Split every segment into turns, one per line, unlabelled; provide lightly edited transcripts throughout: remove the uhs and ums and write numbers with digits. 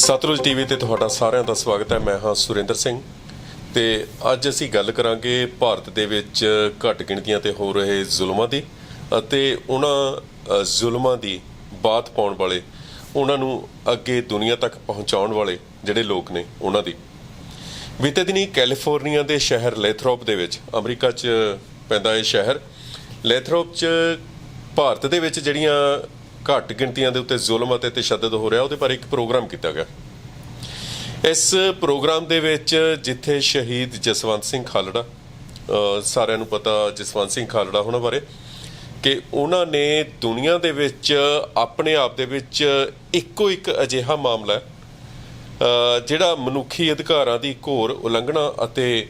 Sutlej TV ਤੇ ਤੁਹਾਡਾ ਸਾਰਿਆਂ ਦਾ ਸਵਾਗਤ ਹੈ। ਮੈਂ ਹਾਂ ਸੁਰਿੰਦਰ ਸਿੰਘ ਤੇ ਅੱਜ ਅਸੀਂ ਗੱਲ ਕਰਾਂਗੇ ਭਾਰਤ ਦੇ ਵਿੱਚ ਘੱਟ ਗਿਣਤੀਆਂ ਤੇ ਹੋ ਰਹੇ ਜ਼ੁਲਮਾਂ ਦੀ ਅਤੇ ਉਹਨਾਂ ਜ਼ੁਲਮਾਂ ਦੀ ਬਾਤ ਪਾਉਣ ਵਾਲੇ, ਉਹਨਾਂ ਨੂੰ ਅੱਗੇ ਦੁਨੀਆ ਤੱਕ ਪਹੁੰਚਾਉਣ ਵਾਲੇ ਜਿਹੜੇ ਲੋਕ ਨੇ ਉਹਨਾਂ ਦੀ। ਬੀਤੇ ਦਿਨੀ ਕੈਲੀਫੋਰਨੀਆ ਦੇ ਸ਼ਹਿਰ ਲੈਥਰੋਪ ਦੇ ਵਿੱਚ, ਅਮਰੀਕਾ 'ਚ ਪੈਂਦਾ ਇਹ ਸ਼ਹਿਰ, ਲੈਥਰੋਪ 'ਚ ਭਾਰਤ ਦੇ ਵਿੱਚ ਜਿਹੜੀਆਂ ਘੱਟ ਗਿਣਤੀਆਂ ਦੇ ਉੱਤੇ ਜ਼ੁਲਮ ਅਤੇ ਤਸ਼ੱਦਦ ਹੋ ਰਿਹਾ ਉਹਦੇ ਬਾਰੇ ਇੱਕ ਪ੍ਰੋਗਰਾਮ ਕੀਤਾ ਗਿਆ। ਇਸ ਪ੍ਰੋਗਰਾਮ ਦੇ ਵਿੱਚ ਜਿੱਥੇ ਸ਼ਹੀਦ ਜਸਵੰਤ ਸਿੰਘ ਖਾਲੜਾ, ਸਾਰਿਆਂ ਨੂੰ ਪਤਾ ਜਸਵੰਤ ਸਿੰਘ ਖਾਲੜਾ ਉਹਨਾਂ ਬਾਰੇ, ਕਿ ਉਹਨਾਂ ਨੇ ਦੁਨੀਆ ਦੇ ਵਿੱਚ ਆਪਣੇ ਆਪ ਦੇ ਵਿੱਚ ਇੱਕੋ ਇੱਕ ਅਜਿਹਾ ਮਾਮਲਾ ਜਿਹੜਾ ਮਨੁੱਖੀ ਅਧਿਕਾਰਾਂ ਦੀ ਘੋਰ ਉਲੰਘਣਾ ਅਤੇ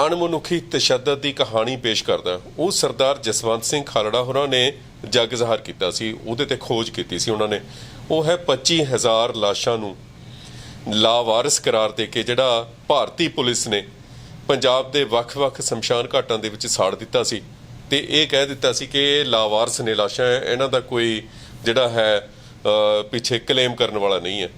ਅਣਮਨੁੱਖੀ ਤਸ਼ੱਦਦ ਦੀ ਕਹਾਣੀ ਪੇਸ਼ ਕਰਦਾ। ਉਹ ਸਰਦਾਰ ਜਸਵੰਤ ਸਿੰਘ ਖਾਲੜਾ ਹੋਰਾਂ ਨੇ ਜੱਗ ਜ਼ਾਹਰ ਕੀਤਾ ਸੀ, ਉਹਦੇ ਤੇ ਖੋਜ ਕੀਤੀ ਸੀ ਉਹਨਾਂ ਨੇ। ਉਹ ਹੈ 25,000 ਲਾਸ਼ਾਂ ਨੂੰ ਲਾਵਾਰਿਸ ਕਰਾਰ ਦੇ ਕੇ ਜਿਹੜਾ ਭਾਰਤੀ ਪੁਲਿਸ ਨੇ ਪੰਜਾਬ ਦੇ ਵੱਖ-ਵੱਖ ਸ਼ਮਸ਼ਾਨ ਘਾਟਾਂ ਦੇ ਵਿੱਚ ਸਾੜ ਦਿੱਤਾ ਸੀ ਤੇ ਇਹ ਕਹਿ ਦਿੱਤਾ ਸੀ ਕਿ ਇਹ ਲਾਵਾਰਿਸ ਨੇ ਲਾਸ਼ਾਂ, ਇਹਨਾਂ ਦਾ ਕੋਈ ਜਿਹੜਾ ਹੈ ਪਿੱਛੇ ਕਲੇਮ ਕਰਨ ਵਾਲਾ ਨਹੀਂ ਹੈ।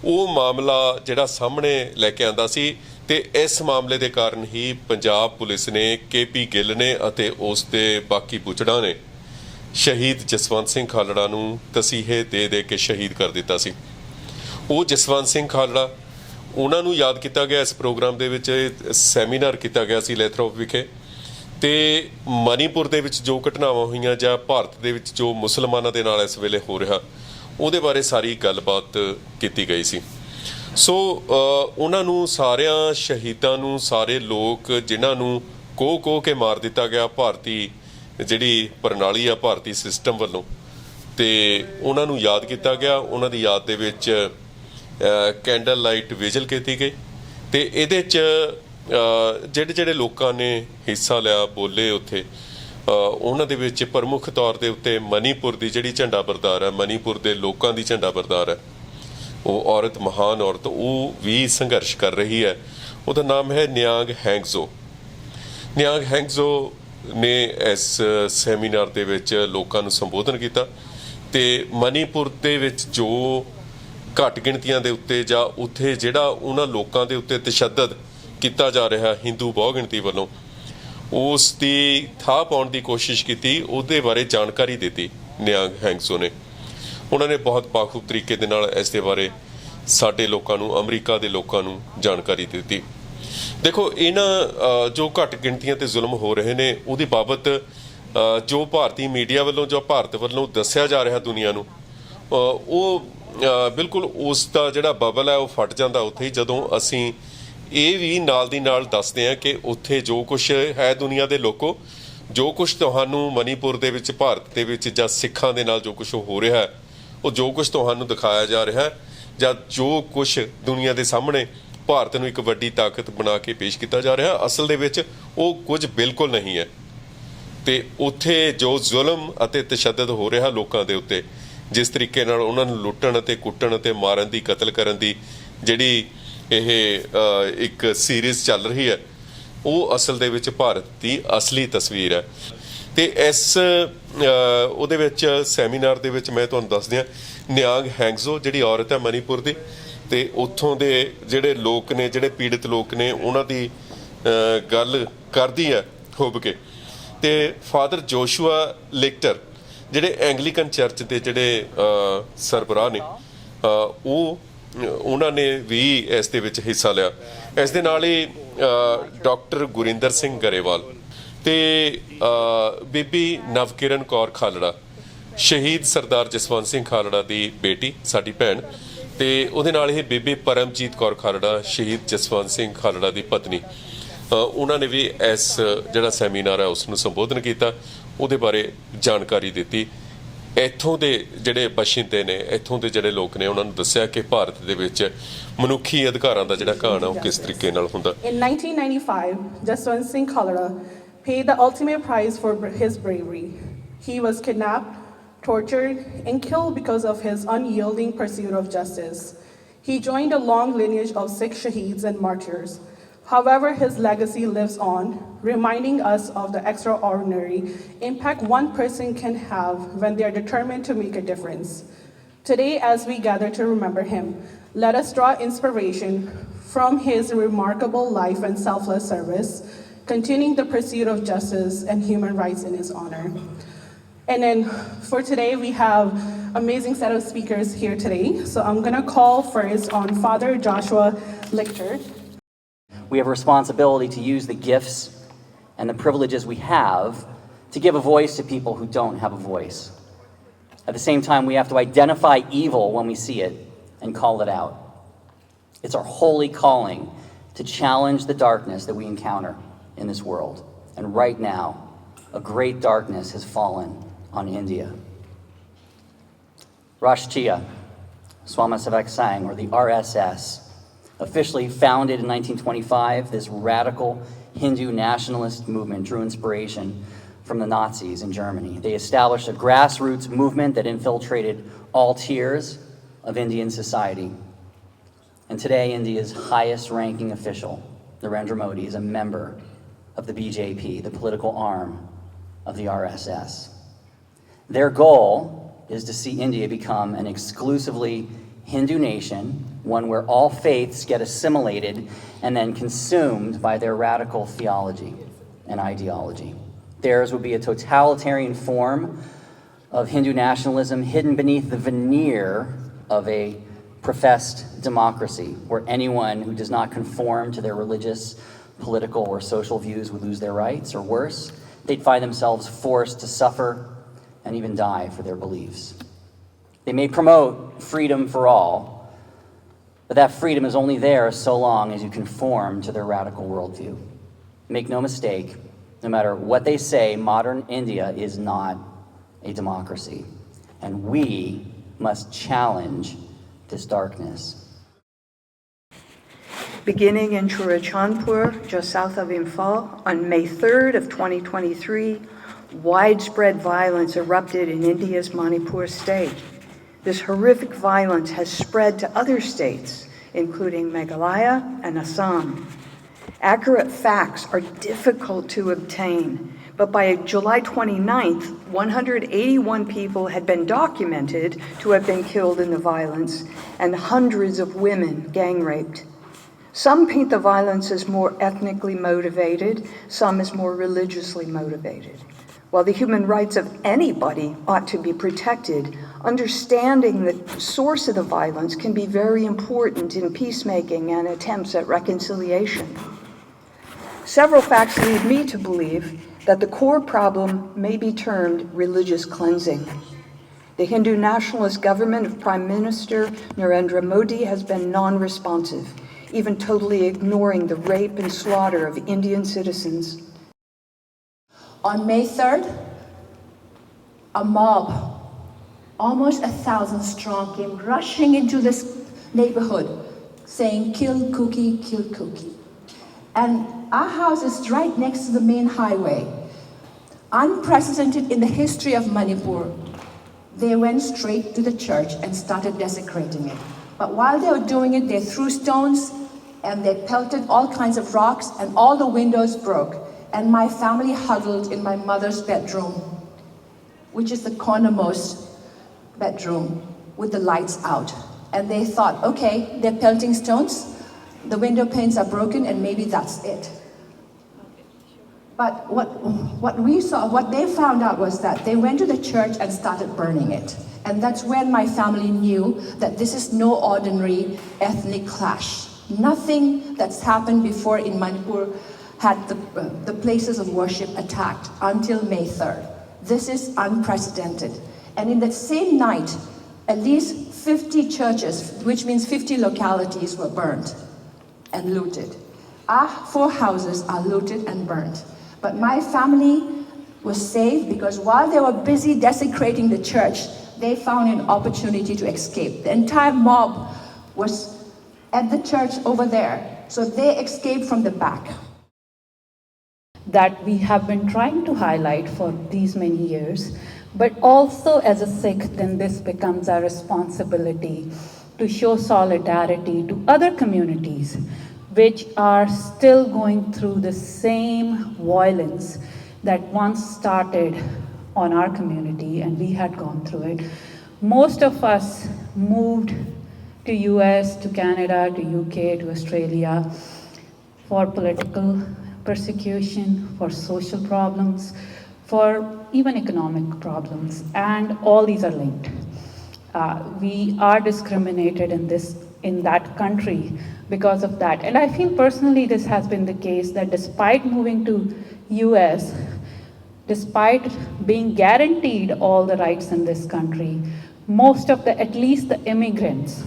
ਉਹ ਮਾਮਲਾ ਜਿਹੜਾ ਸਾਹਮਣੇ ਲੈ ਕੇ ਆਂਦਾ ਸੀ ਤੇ ਇਸ ਮਾਮਲੇ ਦੇ ਕਾਰਨ ਹੀ ਪੰਜਾਬ ਪੁਲਿਸ ਨੇ, KP ਗਿੱਲ ਨੇ ਅਤੇ ਉਸ ਦੇ ਬਾਕੀ ਬੁਚੜਾਂ ਨੇ ਸ਼ਹੀਦ ਜਸਵੰਤ ਸਿੰਘ ਖਾਲੜਾ ਨੂੰ ਤਸੀਹੇ ਦੇ ਦੇ ਕੇ ਸ਼ਹੀਦ ਕਰ ਦਿੱਤਾ ਸੀ। ਉਹ ਜਸਵੰਤ ਸਿੰਘ ਖਾਲੜਾ, ਉਹਨਾਂ ਨੂੰ ਯਾਦ ਕੀਤਾ ਗਿਆ। ਇਸ ਪ੍ਰੋਗਰਾਮ ਦੇ ਵਿੱਚ ਸੈਮੀਨਾਰ ਕੀਤਾ ਗਿਆ ਸੀ ਲੈਥਰੋਪ ਵਿਖੇ, ਤੇ ਮਨੀਪੁਰ ਦੇ ਵਿੱਚ ਜੋ ਘਟਨਾਵਾਂ ਹੋਈਆਂ ਜਾਂ ਭਾਰਤ ਦੇ ਵਿੱਚ ਜੋ ਮੁਸਲਮਾਨਾਂ ਦੇ ਨਾਲ ਇਸ ਵੇਲੇ ਹੋ ਰਿਹਾ ਉਹਦੇ ਬਾਰੇ ਸਾਰੀ ਗੱਲਬਾਤ ਕੀਤੀ ਗਈ ਸੀ। ਸੋ ਉਹਨਾਂ ਨੂੰ, ਸਾਰਿਆਂ ਸ਼ਹੀਦਾਂ ਨੂੰ, ਸਾਰੇ ਲੋਕ ਜਿਨ੍ਹਾਂ ਨੂੰ ਕੋਹ ਕੇ ਮਾਰ ਦਿੱਤਾ ਗਿਆ ਭਾਰਤੀ ਜਿਹੜੀ ਪ੍ਰਣਾਲੀ ਆ, ਭਾਰਤੀ ਸਿਸਟਮ ਵੱਲੋਂ, ਤੇ ਉਹਨਾਂ ਨੂੰ ਯਾਦ ਕੀਤਾ ਗਿਆ। ਉਹਨਾਂ ਦੀ ਯਾਦ ਦੇ ਵਿੱਚ ਕੈਂਡਲ ਲਾਈਟ ਵਿਜਲ ਕੀਤੀ ਗਈ ਤੇ ਇਹਦੇ 'ਚ ਜਿਹੜੇ ਲੋਕਾਂ ਨੇ ਹਿੱਸਾ ਲਿਆ, ਬੋਲੇ ਉੱਥੇ, ਉਹਨਾਂ ਦੇ ਵਿੱਚ ਪ੍ਰਮੁੱਖ ਤੌਰ ਦੇ ਉੱਤੇ ਮਨੀਪੁਰ ਦੀ ਜਿਹੜੀ ਝੰਡਾ ਬਰਦਾਰ ਹੈ, ਮਨੀਪੁਰ ਦੇ ਲੋਕਾਂ ਦੀ ਝੰਡਾ ਬਰਦਾਰ ਹੈ, ਉਹ ਔਰਤ, ਮਹਾਨ ਔਰਤ, ਉਹ ਵੀ ਸੰਘਰਸ਼ ਕਰ ਰਹੀ ਹੈ। ਉਹਦਾ ਨਾਮ ਹੈ ਨਿਆਂਗ ਹੈਂਗਜ਼ੋ। ਨਿਆਂਗ ਹੈਂਗਜ਼ੋ ਨੇ ਇਸ ਸੈਮੀਨਾਰ ਦੇ ਵਿੱਚ ਲੋਕਾਂ ਨੂੰ ਸੰਬੋਧਨ ਕੀਤਾ ਤੇ ਮਨੀਪੁਰ ਦੇ ਵਿੱਚ ਜੋ ਘੱਟ ਗਿਣਤੀਆਂ ਦੇ ਉੱਤੇ ਜਾਂ ਉੱਥੇ ਜਿਹੜਾ ਉਹਨਾਂ ਲੋਕਾਂ ਦੇ ਉੱਤੇ ਤਸ਼ੱਦਦ ਕੀਤਾ ਜਾ ਰਿਹਾ ਹਿੰਦੂ ਬਹੁ ਗਿਣਤੀ ਵੱਲੋਂ, ਉਸ ਦੀ ਥਾਹ ਪਾਉਣ ਦੀ ਕੋਸ਼ਿਸ਼ ਕੀਤੀ, ਉਹਦੇ ਬਾਰੇ ਜਾਣਕਾਰੀ ਦਿੱਤੀ ਨਿਆਂਗ ਹੈਂਗਜ਼ੋ ਨੇ। ਉਹਨਾਂ ਨੇ ਬਹੁਤ ਬਾਖੂਬ ਤਰੀਕੇ ਦੇ ਨਾਲ ਇਸ ਦੇ ਬਾਰੇ ਸਾਡੇ ਲੋਕਾਂ ਨੂੰ, ਅਮਰੀਕਾ ਦੇ ਲੋਕਾਂ ਨੂੰ ਜਾਣਕਾਰੀ ਦਿੱਤੀ। ਦੇਖੋ, ਇਹਨਾਂ ਜੋ ਘੱਟ ਗਿਣਤੀਆਂ ਤੇ ਜ਼ੁਲਮ ਹੋ ਰਹੇ ਨੇ ਉਹਦੀ ਬਾਬਤ ਜੋ ਭਾਰਤੀ ਮੀਡੀਆ ਵੱਲੋਂ, ਜੋ ਭਾਰਤ ਵੱਲੋਂ ਦੱਸਿਆ ਜਾ ਰਿਹਾ ਦੁਨੀਆ ਨੂੰ, ਉਹ ਬਿਲਕੁਲ ਉਸ ਦਾ ਜਿਹੜਾ ਬਬਲ ਹੈ ਉਹ ਫਟ ਜਾਂਦਾ ਉੱਥੇ ਹੀ, ਜਦੋਂ ਅਸੀਂ ਇਹ ਵੀ ਨਾਲ ਦੀ ਨਾਲ ਦੱਸਦੇ ਹਾਂ ਕਿ ਉੱਥੇ ਜੋ ਕੁਛ ਹੈ, ਦੁਨੀਆ ਦੇ ਲੋਕੋ, ਜੋ ਕੁਛ ਤੁਹਾਨੂੰ ਮਨੀਪੁਰ ਦੇ ਵਿੱਚ, ਭਾਰਤ ਦੇ ਵਿੱਚ ਜਾਂ ਸਿੱਖਾਂ ਦੇ ਨਾਲ ਜੋ ਕੁਛ ਹੋ ਰਿਹਾ ਹੈ, ਉਹ ਜੋ ਕੁਛ ਤੁਹਾਨੂੰ ਦਿਖਾਇਆ ਜਾ ਰਿਹਾ ਜਾਂ ਜੋ ਕੁਛ ਦੁਨੀਆ ਦੇ ਸਾਹਮਣੇ ਭਾਰਤ ਨੂੰ ਇੱਕ ਵੱਡੀ ਤਾਕਤ ਬਣਾ ਕੇ ਪੇਸ਼ ਕੀਤਾ ਜਾ ਰਿਹਾ, ਅਸਲ ਦੇ ਵਿੱਚ ਉਹ ਕੁਝ ਬਿਲਕੁਲ ਨਹੀਂ ਹੈ। ਤੇ ਉੱਥੇ ਜੋ ਜ਼ੁਲਮ ਅਤੇ ਤਸ਼ੱਦਦ ਹੋ ਰਿਹਾ ਲੋਕਾਂ ਦੇ ਉੱਤੇ, ਜਿਸ ਤਰੀਕੇ ਨਾਲ ਉਹਨਾਂ ਨੂੰ ਲੁੱਟਣ ਅਤੇ ਕੁੱਟਣ ਅਤੇ ਮਾਰਨ ਦੀ, ਕਤਲ ਕਰਨ ਦੀ ਜਿਹੜੀ ਇਹ ਇੱਕ ਸੀਰੀਜ਼ ਚੱਲ ਰਹੀ ਹੈ, ਉਹ ਅਸਲ ਦੇ ਵਿੱਚ ਭਾਰਤ ਦੀ ਅਸਲੀ ਤਸਵੀਰ ਹੈ। ਤੇ ਇਸ ਉਹਦੇ ਵਿੱਚ ਸੈਮੀਨਾਰ ਦੇ ਵਿੱਚ ਮੈਂ ਤੁਹਾਨੂੰ ਦੱਸ ਦਿਆਂ, ਨਿਆਂਗ ਹੈਂਗਜ਼ੋ ਜਿਹੜੀ ਔਰਤ ਹੈ ਮਨੀਪੁਰ ਦੀ, ਤੇ ਉੱਥੋਂ ਦੇ ਜਿਹੜੇ ਲੋਕ ਨੇ, ਜਿਹੜੇ ਪੀੜਤ ਲੋਕ ਨੇ, ਉਹਨਾਂ ਦੀ ਗੱਲ ਕਰਦੀ ਹੈ ਖੁੱਭ ਕੇ। ਤੇ ਫਾਦਰ ਜੋਸ਼ੂਆ ਲਿਕਟਰ ਜਿਹੜੇ ਐਂਗਲੀਕਨ ਚਰਚ ਦੇ ਜਿਹੜੇ ਸਰਬਰਾਹ ਨੇ, ਉਹਨਾਂ ਨੇ ਵੀ ਇਸ ਦੇ ਵਿੱਚ ਹਿੱਸਾ ਲਿਆ। ਇਸ ਦੇ ਨਾਲ ਹੀ ਡਾਕਟਰ ਗੁਰਿੰਦਰ ਸਿੰਘ ਗਰੇਵਾਲ ਤੇ ਬੀਬੀ ਨਵਕਿਰਨ ਕੌਰ ਖਾਲੜਾ, ਸ਼ਹੀਦ ਸਰਦਾਰ ਜਸਵੰਤ ਸਿੰਘ ਖਾਲੜਾ ਦੀ ਬੇਟੀ, ਸਾਡੀ ਭੈਣ, ਤੇ ਉਹਦੇ ਨਾਲ ਹੀ ਬੀਬੀ ਪਰਮਜੀਤ ਕੌਰ ਖਾਲੜਾ, ਸ਼ਹੀਦ ਜਸਵੰਤ ਸਿੰਘ ਖਾਲੜਾ ਦੀ ਪਤਨੀ, ਉਹਨਾਂ ਨੇ ਵੀ ਇਸ ਜਿਹੜਾ ਸੈਮੀਨਾਰ ਹੈ ਉਸ ਨੂੰ ਸੰਬੋਧਨ ਕੀਤਾ, ਉਹਦੇ ਬਾਰੇ ਜਾਣਕਾਰੀ ਦਿੱਤੀ। ਇੱਥੋਂ ਦੇ ਜਿਹੜੇ ਬਸ਼ਿੰਦੇ ਨੇ, ਇੱਥੋਂ ਦੇ ਜਿਹੜੇ ਲੋਕ ਨੇ, ਉਹਨਾਂ ਨੂੰ ਦੱਸਿਆ ਕਿ ਭਾਰਤ ਦੇ ਵਿੱਚ ਮਨੁੱਖੀ ਅਧਿਕਾਰਾਂ ਦਾ ਜਿਹੜਾ ਘਾਣ ਆ ਉਹ ਕਿਸ ਤਰੀਕੇ ਨਾਲ ਹੁੰਦਾ।
In 1995, Jaswant Singh Khalda paid the ultimate price for his bravery. He was kidnapped, tortured, and killed because of his unyielding pursuit of justice. He joined a long lineage of Sikh shaheeds and martyrs. However, his legacy lives on, reminding us of the extraordinary impact one person can have when they are determined to make a difference. Today, as we gather to remember him, Let us draw inspiration from his remarkable life and selfless service, continuing the pursuit of justice and human rights in his honor. And then for today, we have amazing set of speakers here today. So I'm gonna call first on Father Joshua Lichter.
We have a responsibility to use the gifts and the privileges we have to give a voice to people who don't have a voice. At the same time, we have to identify evil when we see it and call it out. It's our holy calling to challenge the darkness that we encounter in this world. And right now, a great darkness has fallen on India. Rashtriya Swayamsevak Sangh, or the RSS, officially founded in 1925, this radical Hindu nationalist movement drew inspiration from the Nazis in Germany. They established a grassroots movement that infiltrated all tiers of Indian society. And today, India's highest-ranking official, Narendra Modi, is a member of the BJP, the political arm of the RSS. Their goal is to see India become an exclusively Hindu nation, one where all faiths get assimilated and then consumed by their radical theology and ideology. Theirs would be a totalitarian form of Hindu nationalism hidden beneath the veneer of a professed democracy, where anyone who does not conform to their religious, political, or social views would lose their rights, or worse, they'd find themselves forced to suffer and even die for their beliefs. They may promote freedom for all, but that freedom is only there so long as you conform to their radical worldview. Make no mistake, no matter what they say, modern India is not a democracy, and we must challenge this darkness.
Beginning in Churachandpur, just south of Imphal, on May 3rd of 2023, widespread violence erupted in India's Manipur state. This horrific violence has spread to other states, including Meghalaya and Assam. Accurate facts are difficult to obtain, but by July 29th, 181 people had been documented to have been killed in the violence, and hundreds of women gang raped. Some paint the violence as more ethnically motivated, some as more religiously motivated. While the human rights of anybody ought to be protected, understanding the source of the violence can be very important in peacemaking and attempts at reconciliation. Several facts lead me to believe that the core problem may be termed religious cleansing. The Hindu nationalist government of Prime Minister Narendra Modi has been non-responsive, even totally ignoring the rape and slaughter of Indian citizens.
On May 3rd, a mob, almost 1,000 strong, came rushing into this neighborhood saying, "Kill Kuki, kill Kuki." And our house is right next to the main highway. Unprecedented in the history of Manipur. They went straight to the church and started desecrating it. But while they were doing it, they threw stones and they pelted all kinds of rocks, and all the windows broke. And my family huddled in my mother's bedroom, which is the cornermost bedroom, with the lights out. And they thought, okay, they're pelting stones, the window panes are broken, and maybe that's it. But what we saw, what they found out was that they went to the church and started burning it. And that's when my family knew that this is no ordinary ethnic clash. Nothing that's happened before in Manipur had the places of worship attacked until May 3rd. This is unprecedented. And in that same night, at least 50 churches, which means 50 localities, were burned and looted. Our 4 houses are looted and burnt. But my family was saved because while they were busy desecrating the church, they found an opportunity to escape. The entire mob was at the church over there, so they escaped from the back.
That we have been trying to highlight for these many years, but also as a Sikh, then this becomes our responsibility to show solidarity to other communities which are still going through the same violence that once started on our community, and we had gone through it. Most of us moved to US, to Canada, to UK, to Australia, for political persecution, for social problems, for even economic problems, and all these are linked. We are discriminated in that country because of that. And I feel personally this has been the case, that despite moving to US, despite being guaranteed all the rights in this country, most of at least the immigrants,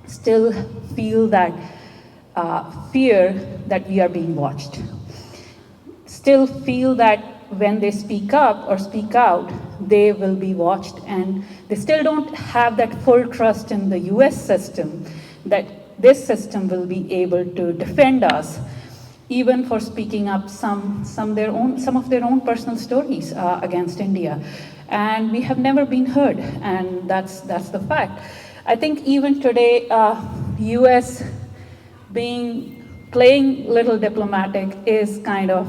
still feel that fear that we are being watched. Still feel that when they speak up or speak out, they will be watched, and they still don't have that full trust in the US system, that this system will be able to defend us, even for speaking up some of their own personal stories against India. And we have never been heard, and that's the fact. I think even today, US playing little diplomatic is kind of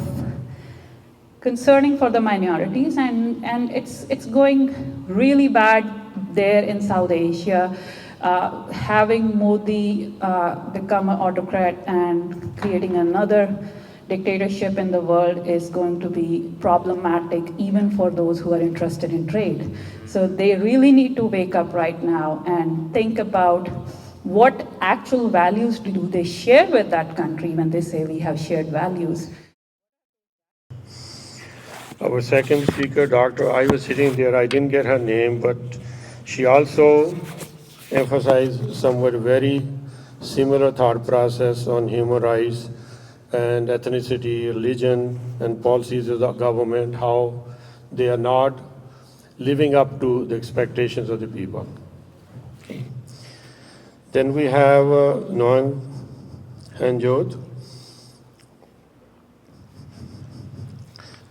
concerning for the minorities, and it's going really bad there in South Asia. Having Modi become an autocrat and creating another dictatorship in the world is going to be problematic even for those who are interested in trade. So they really need to wake up right now and think about what actual values do they share with that country when they say we have shared values.
Our second speaker, Dr. I was sitting there, I didn't get her name, but she also emphasized somewhat very similar thought process on human rights and ethnicity, religion, and policies of the government, how they are not living up to the expectations of the people. Then we have Noam Hanjot.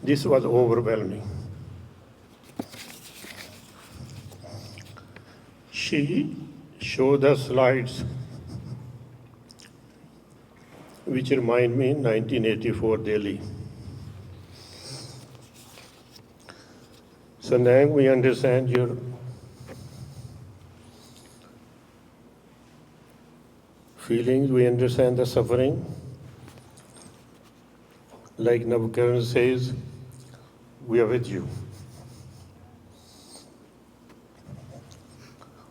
This was overwhelming. She showed the slides which remind me 1984 Delhi. So now we understand your feelings, we understand the suffering. Like Nabuchodonosor says, we are with you.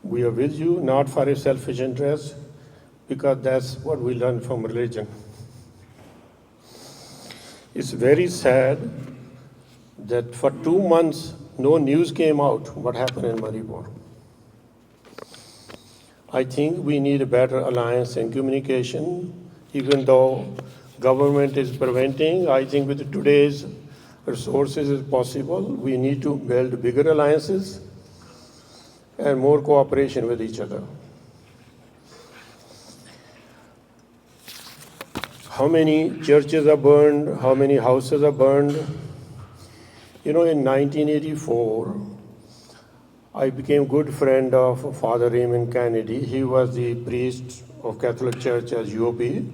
We are with you not for a selfish interest, because that's what we learn from religion. It's very sad that for 2 months no news came out what happened in Manipur. I think we need a better alliance and communication, even though government is preventing. I think with today's resources is possible. We need to build bigger alliances and more cooperation with each other. How many churches are burned? How many houses are burned? You know, in 1984, I became good friend of Father Raymond Kennedy. He was the priest of Catholic Church as UOP.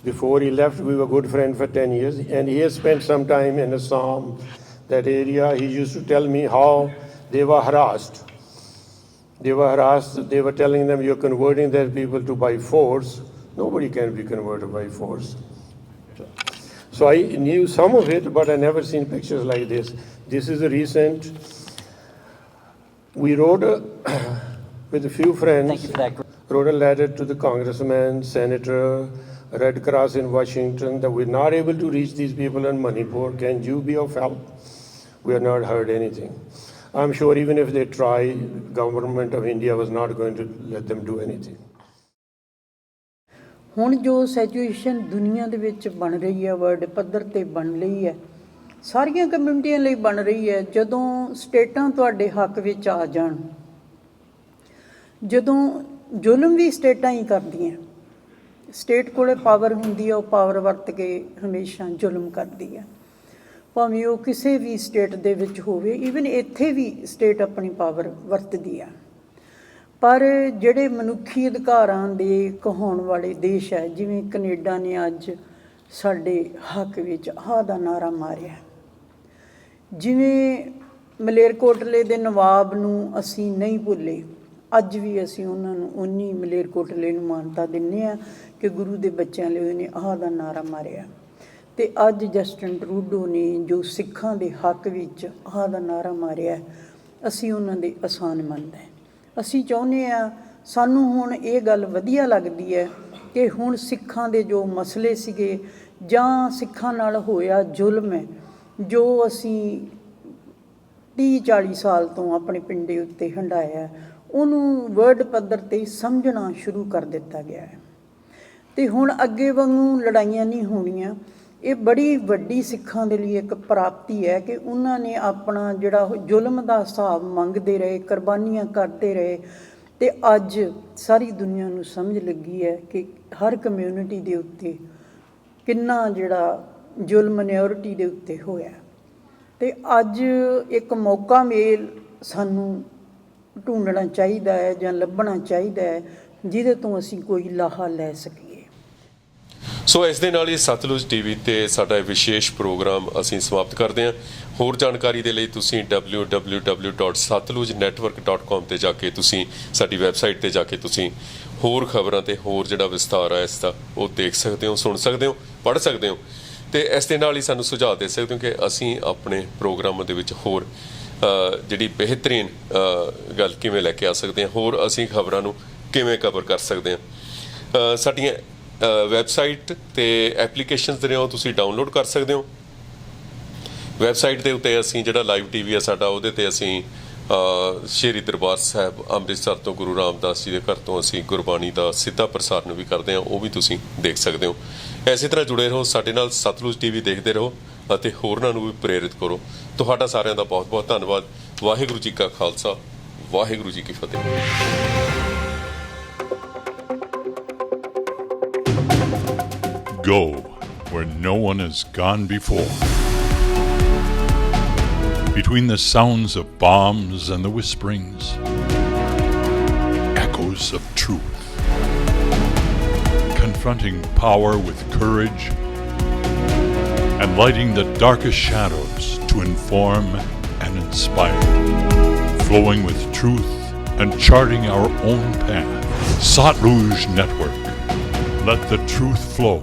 Before he left, we were good friends for 10 years, and he has spent some time in Assam, that area. He used to tell me how they were harassed. They were telling them, you're converting their people to by force. Nobody can be converted by force. So I knew some of it, but I never seen pictures like this. This is a recent. We wrote with a few friends.
Thank you for that.
Wrote a letter to the congressman, senator, Red Cross in Washington, that we're not able to reach these people in Manipur. Can you be of help? We have not heard anything. I'm sure even if they try, government of India was not going to let them do anything.
ਹੁਣ ਜੋ situation ਦੁਨੀਆ ਦੇ ਵਿੱਚ ਬਣ ਰਹੀ ਹੈ, world ਪੱਧਰ 'ਤੇ ਬਣ ਰਹੀ ਹੈ, ਸਾਰੀਆਂ ਕਮਿਊਨਿਟੀਆਂ ਲਈ ਬਣ ਰਹੀ ਹੈ। ਜਦੋਂ ਸਟੇਟਾਂ ਤੁਹਾਡੇ ਹੱਕ ਵਿੱਚ ਆ ਜਾਣ, ਜਦੋਂ ਜ਼ੁਲਮ ਵੀ ਸਟੇਟਾਂ ਹੀ ਕਰਦੀਆਂ, ਸਟੇਟ ਕੋਲੇ ਪਾਵਰ ਹੁੰਦੀ ਹੈ, ਉਹ ਪਾਵਰ ਵਰਤ ਕੇ ਹਮੇਸ਼ਾ ਜ਼ੁਲਮ ਕਰਦੀ ਹੈ, ਭਾਵੇਂ ਉਹ ਕਿਸੇ ਵੀ ਸਟੇਟ ਦੇ ਵਿੱਚ ਹੋਵੇ। ਈਵਨ ਇੱਥੇ ਵੀ ਸਟੇਟ ਆਪਣੀ ਪਾਵਰ ਵਰਤਦੀ ਆ। ਪਰ ਜਿਹੜੇ ਮਨੁੱਖੀ ਅਧਿਕਾਰਾਂ ਦੇ ਕਹਾਉਣ ਵਾਲੇ ਦੇਸ਼ ਹੈ, ਜਿਵੇਂ ਕੈਨੇਡਾ ਨੇ ਅੱਜ ਸਾਡੇ ਹੱਕ ਵਿੱਚ ਆਹ ਦਾ ਨਾਅਰਾ ਮਾਰਿਆ, ਜਿਵੇਂ ਮਲੇਰਕੋਟਲੇ ਦੇ ਨਵਾਬ ਨੂੰ ਅਸੀਂ ਨਹੀਂ ਭੁੱਲੇ, ਅੱਜ ਵੀ ਅਸੀਂ ਉਹਨਾਂ ਨੂੰ ਉਨੀ ਮਲੇਰਕੋਟਲੇ ਨੂੰ ਮਾਨਤਾ ਦਿੰਦੇ ਹਾਂ ਕਿ ਗੁਰੂ ਦੇ ਬੱਚਿਆਂ ਲਈ ਉਹਨੇ ਆਹ ਦਾ ਨਾਰਾ ਮਾਰਿਆ। ਅਤੇ ਅੱਜ ਜਸਟਿਨ ਟਰੂਡੋ ਨੇ ਜੋ ਸਿੱਖਾਂ ਦੇ ਹੱਕ ਵਿੱਚ ਆਹ ਦਾ ਨਾਰਾ ਮਾਰਿਆ, ਅਸੀਂ ਉਹਨਾਂ ਦੇ ਆਸਾਨ ਮੰਨਦੇ ਹਾਂ। ਅਸੀਂ ਚਾਹੁੰਦੇ ਹਾਂ, ਸਾਨੂੰ ਹੁਣ ਇਹ ਗੱਲ ਵਧੀਆ ਲੱਗਦੀ ਹੈ ਕਿ ਹੁਣ ਸਿੱਖਾਂ ਦੇ ਜੋ ਮਸਲੇ ਸੀਗੇ ਜਾਂ ਸਿੱਖਾਂ ਨਾਲ ਹੋਇਆ ਜ਼ੁਲਮ ਹੈ, ਜੋ ਅਸੀਂ 30-40 ਸਾਲ ਤੋਂ ਆਪਣੇ ਪਿੰਡੇ ਉੱਤੇ ਹੰਢਾਇਆ, ਉਹਨੂੰ ਵਰਲਡ ਪੱਧਰ 'ਤੇ ਸਮਝਣਾ ਸ਼ੁਰੂ ਕਰ ਦਿੱਤਾ ਗਿਆ ਹੈ। ਅਤੇ ਹੁਣ ਅੱਗੇ ਵਾਂਗੂ ਲੜਾਈਆਂ ਨਹੀਂ ਹੋਣੀਆਂ। ਇਹ ਬੜੀ ਵੱਡੀ ਸਿੱਖਾਂ ਦੇ ਲਈ ਇੱਕ ਪ੍ਰਾਪਤੀ ਹੈ ਕਿ ਉਹਨਾਂ ਨੇ ਆਪਣਾ ਜਿਹੜਾ ਜ਼ੁਲਮ ਦਾ ਹਿਸਾਬ ਮੰਗਦੇ ਰਹੇ, ਕੁਰਬਾਨੀਆਂ ਕਰਦੇ ਰਹੇ, ਅਤੇ ਅੱਜ ਸਾਰੀ ਦੁਨੀਆ ਨੂੰ ਸਮਝ ਲੱਗੀ ਹੈ ਕਿ ਹਰ ਕਮਿਊਨਿਟੀ ਦੇ ਉੱਤੇ ਕਿੰਨਾ ਜਿਹੜਾ ਜ਼ੁਲਮ ਮਾਈਨੋਰਿਟੀ ਦੇ ਉੱਤੇ ਹੋਇਆ। ਅਤੇ ਅੱਜ ਇੱਕ ਮੌਕਾ ਮੇਲ ਸਾਨੂੰ ਢੂੰਡਣਾ ਚਾਹੀਦਾ ਹੈ ਜਾਂ ਲੱਭਣਾ ਚਾਹੀਦਾ ਹੈ ਜਿਹਦੇ ਤੋਂ ਅਸੀਂ ਕੋਈ ਲਾਹਾ ਲੈ ਸਕੀਏ।
ਸੋ ਇਸ ਦੇ ਨਾਲ ਹੀ ਸਤਲੁਜ ਟੀਵੀ ਤੇ ਸਾਡਾ ਇਹ ਵਿਸ਼ੇਸ਼ ਪ੍ਰੋਗਰਾਮ ਅਸੀਂ ਸਮਾਪਤ ਕਰਦੇ ਹਾਂ। ਹੋਰ ਜਾਣਕਾਰੀ ਦੇ ਲਈ ਤੁਸੀਂ www.satlujnetwork.com ਤੇ ਜਾ ਕੇ ਤੁਸੀਂ ਸਾਡੀ ਵੈਬਸਾਈਟ ਤੇ ਜਾ ਕੇ ਤੁਸੀਂ ਹੋਰ ਖਬਰਾਂ ਤੇ ਹੋਰ ਜਿਹੜਾ ਵਿਸਤਾਰ ਹੈ ਇਸ ਦਾ ਉਹ ਦੇਖ ਸਕਦੇ ਹੋ, ਸੁਣ ਸਕਦੇ ਹੋ, ਪੜ੍ਹ ਸਕਦੇ ਹੋ। ਤੇ ਇਸ ਦੇ ਨਾਲ ਹੀ ਸਾਨੂੰ ਸੁਝਾਅ ਦੇ ਸਕਦੇ ਹੋ ਕਿ ਅਸੀਂ ਆਪਣੇ ਪ੍ਰੋਗਰਾਮਾਂ ਦੇ ਵਿੱਚ ਹੋਰ ਜਿਹੜੀ ਬਿਹਤਰੀਨ ਗੱਲ ਕਿਵੇਂ ਲੈ ਕੇ ਆ ਸਕਦੇ ਹਾਂ, ਹੋਰ ਅਸੀਂ ਖਬਰਾਂ ਨੂੰ ਕਿਵੇਂ ਕਵਰ ਕਰ ਸਕਦੇ ਹਾਂ। ਸਾਡੀਆਂ ਵੈਬਸਾਈਟ ਤੇ ਐਪਲੀਕੇਸ਼ਨਸ ਜਿਹੜੇ ਉਹ ਤੁਸੀਂ ਡਾਊਨਲੋਡ ਕਰ ਸਕਦੇ ਹੋ। ਵੈਬਸਾਈਟ ਦੇ ਉੱਤੇ ਅਸੀਂ ਜਿਹੜਾ ਲਾਈਵ ਟੀਵੀ ਹੈ ਸਾਡਾ, ਉਹਦੇ ਤੇ ਅਸੀਂ ਸ਼੍ਰੀ ਦਰਬਾਰ ਸਾਹਿਬ ਅੰਮ੍ਰਿਤਸਰ ਤੋਂ ਗੁਰੂ ਰਾਮਦਾਸ ਜੀ ਦੇ ਘਰ ਤੋਂ ਅਸੀਂ ਗੁਰਬਾਣੀ ਦਾ ਸਿੱਧਾ ਪ੍ਰਸਾਰਣ ਵੀ ਕਰਦੇ ਹਾਂ, ਉਹ ਵੀ ਤੁਸੀਂ ਦੇਖ ਸਕਦੇ ਹੋ। ਇਸੇ ਤਰ੍ਹਾਂ ਜੁੜੇ ਰਹੋ ਸਾਡੇ ਨਾਲ, ਸਤਲੁਜ ਟੀਵੀ ਦੇਖਦੇ ਰਹੋ ਅਤੇ ਹੋਰਨਾਂ ਨੂੰ ਵੀ ਪ੍ਰੇਰਿਤ ਕਰੋ। ਤੁਹਾਡਾ ਸਾਰਿਆਂ ਦਾ ਬਹੁਤ ਬਹੁਤ ਧੰਨਵਾਦ। ਵਾਹਿਗੁਰੂ ਜੀ ਕਾ ਖਾਲਸਾ, ਵਾਹਿਗੁਰੂ ਜੀ ਕੀ ਫਤਿਹ।
Go where no one has gone before. Between the sounds of bombs and the whisperings, echoes of truth. Confronting power with courage and lighting the darkest shadows to inform and inspire. Flowing with truth and charting our own path. Satluj Network. Let the truth flow.